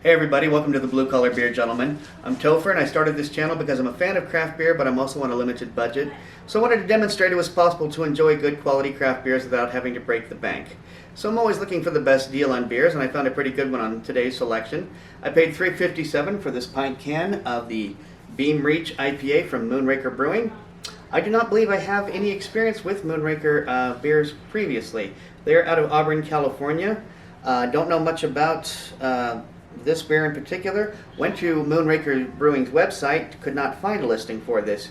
Hey everybody, welcome to the Blue Collar Beer Gentleman. I'm Topher and I started this channel because I'm a fan of craft beer, but I'm also on a limited budget. So I wanted to demonstrate it was possible to enjoy good quality craft beers without having to break the bank. So I'm always looking for the best deal on beers, and I found a pretty good one on today's selection. I paid $3.57 for this pint can of the Beam Reach IPA from Moonraker Brewing. I do not believe I have any experience with Moonraker beers previously. They're out of Auburn, California. Don't know much about this beer in particular. Went to Moonraker Brewing's website, could not find a listing for this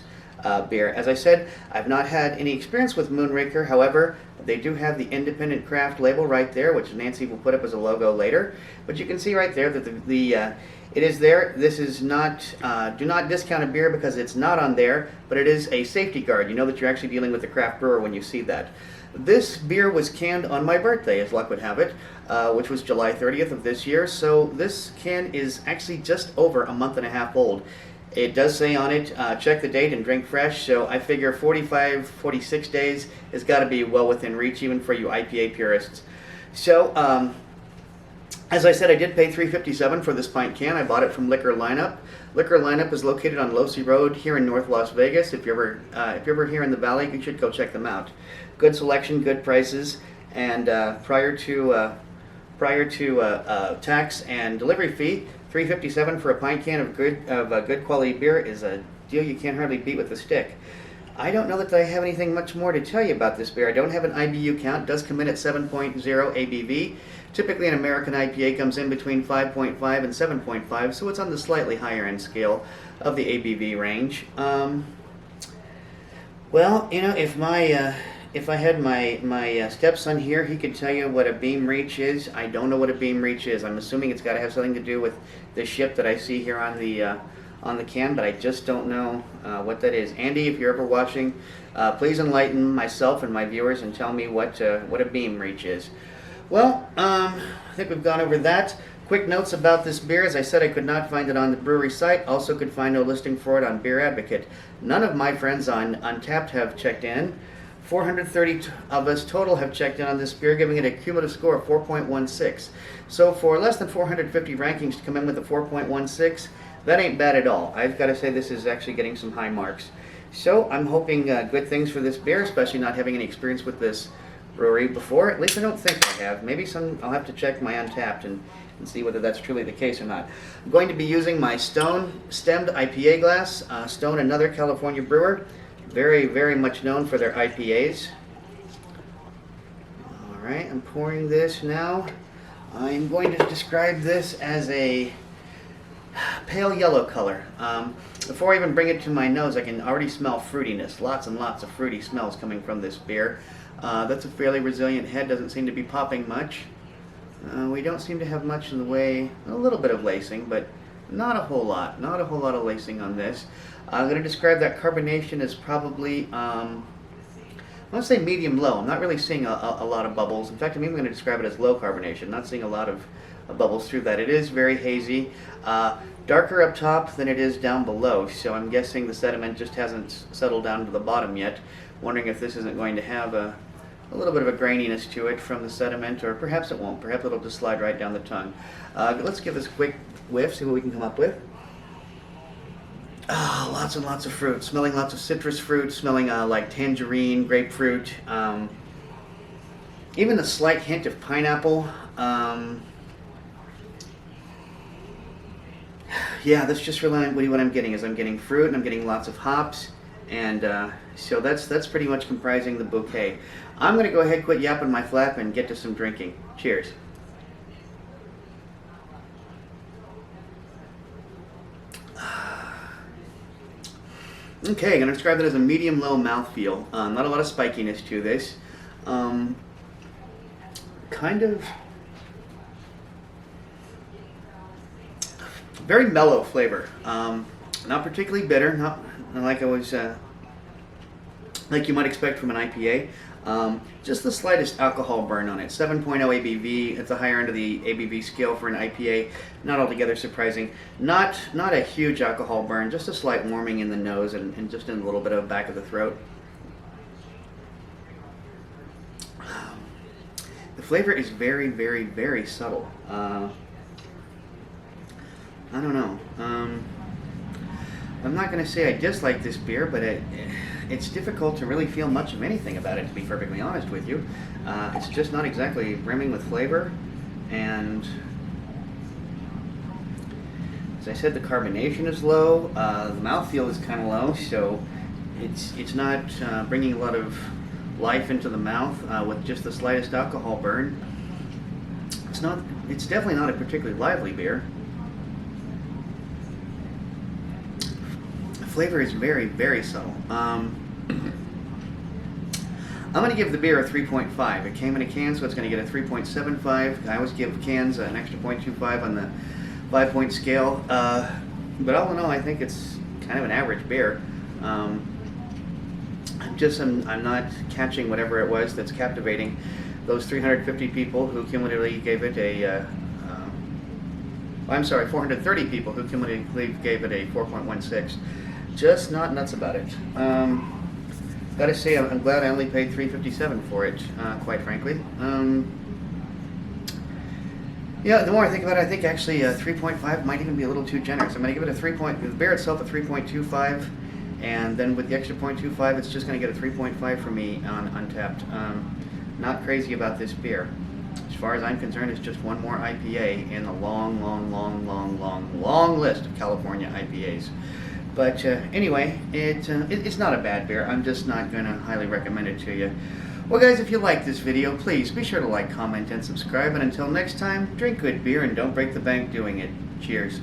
beer. As I said, I've not had any experience with Moonraker. However, they do have the independent craft label right there, which Nancy will put up as a logo later. But you can see right there that it is there. This is not, do not discount a beer because it's not on there, but it is a safety guard. You know that you're actually dealing with the craft brewer when you see that. This beer was canned on my birthday, as luck would have it, which was July 30th of this year. So this can is actually just over a month and a half old. It does say on it, check the date and drink fresh, so I figure 45, 46 days has got to be well within reach, even for you IPA purists. So, as I said, I did pay $3.57 for this pint can. I bought it from Liquor Lineup. Liquor Lineup is located on Losey Road here in North Las Vegas. If you're ever here in the Valley, you should go check them out. Good selection, good prices, and prior to tax and delivery fee, $3.57 for a pint can of good quality beer is a deal you can't hardly beat with a stick. I don't know that I have anything much more to tell you about this beer. I don't have an IBU count. It does come in at 7.0 ABV. Typically an American IPA comes in between 5.5 and 7.5, so it's on the slightly higher end scale of the ABV range. Well, you know, if I had my stepson here, he could tell you what a Beam Reach is. I don't know what a Beam Reach is. I'm assuming it's got to have something to do with the ship that I see here on the can, but I just don't know what that is. Andy, if you're ever watching, please enlighten myself and my viewers and tell me what a Beam Reach is. Well, I think we've gone over that. Quick notes about this beer. As I said, I could not find it on the brewery site. Also could find no listing for it on Beer Advocate. None of my friends on Untappd have checked in. 430 of us total have checked in on this beer, giving it a cumulative score of 4.16. So for less than 450 rankings to come in with a 4.16, that ain't bad at all. I've got to say this is actually getting some high marks. So I'm hoping good things for this beer, especially not having any experience with this brewery before. At least I don't think I have. Maybe I'll have to check my Untappd and see whether that's truly the case or not. I'm going to be using my Stone stemmed IPA glass. Stone, another California brewer. Very, very much known for their IPAs. Alright, I'm pouring this now. I'm going to describe this as a pale yellow color. Before I even bring it to my nose, I can already smell fruitiness. Lots and lots of fruity smells coming from this beer. That's a fairly resilient head, doesn't seem to be popping much. We don't seem to have much in the way, a little bit of lacing, but not a whole lot. Not a whole lot of lacing on this. I'm going to describe that carbonation as probably, I want to say medium-low. I'm not really seeing a lot of bubbles. In fact, I'm even going to describe it as low carbonation. Not seeing a lot of bubbles through that. It is very hazy. Darker up top than it is down below, so I'm guessing the sediment just hasn't settled down to the bottom yet. Wondering if this isn't going to have a little bit of a graininess to it from the sediment, or perhaps it won't. Perhaps it'll just slide right down the tongue. Let's give this a quick whiff, see what we can come up with. Oh, lots and lots of fruit. Smelling lots of citrus fruit, smelling like tangerine, grapefruit, even a slight hint of pineapple. Yeah, that's just really what I'm getting. Is I'm getting fruit and I'm getting lots of hops, and so that's pretty much comprising the bouquet. I'm going to go ahead, quit yapping my flap, and get to some drinking. Cheers. Okay, I'm going to describe that as a medium-low mouthfeel. Not a lot of spikiness to this. Kind of very mellow flavor. Not particularly bitter. Not like like you might expect from an IPA. Just the slightest alcohol burn on it. 7.0 ABV. It's the higher end of the ABV scale for an IPA. Not altogether surprising. Not a huge alcohol burn. Just a slight warming in the nose and just in a little bit of back of the throat. The flavor is very, very, very subtle. I don't know. I'm not going to say I dislike this beer, but it's difficult to really feel much of anything about it, to be perfectly honest with you. It's just not exactly brimming with flavor, and as I said, the carbonation is low. The mouthfeel is kind of low, so it's not bringing a lot of life into the mouth with just the slightest alcohol burn. It's definitely not a particularly lively beer. The flavor is very, very subtle. I'm going to give the beer a 3.5. It came in a can, so it's going to get a 3.75. I always give cans an extra 0.25 on the 5-point scale. But all in all, I think it's kind of an average beer. I'm not catching whatever it was that's captivating those 350 people who cumulatively gave it a, I'm sorry, 430 people who cumulatively gave it a 4.16. Just not nuts about it. Gotta say, I'm glad I only paid $3.57 for it, quite frankly. Yeah, the more I think about it, I think actually 3.5 might even be a little too generous. I'm gonna give it the beer itself a 3.25, and then with the extra 0.25, it's just gonna get a 3.5 for me on Untapped. Not crazy about this beer. As far as I'm concerned, it's just one more IPA in the long list of California IPAs. But anyway, it's not a bad beer. I'm just not going to highly recommend it to you. Well, guys, if you like this video, please be sure to like, comment, and subscribe. And until next time, drink good beer and don't break the bank doing it. Cheers.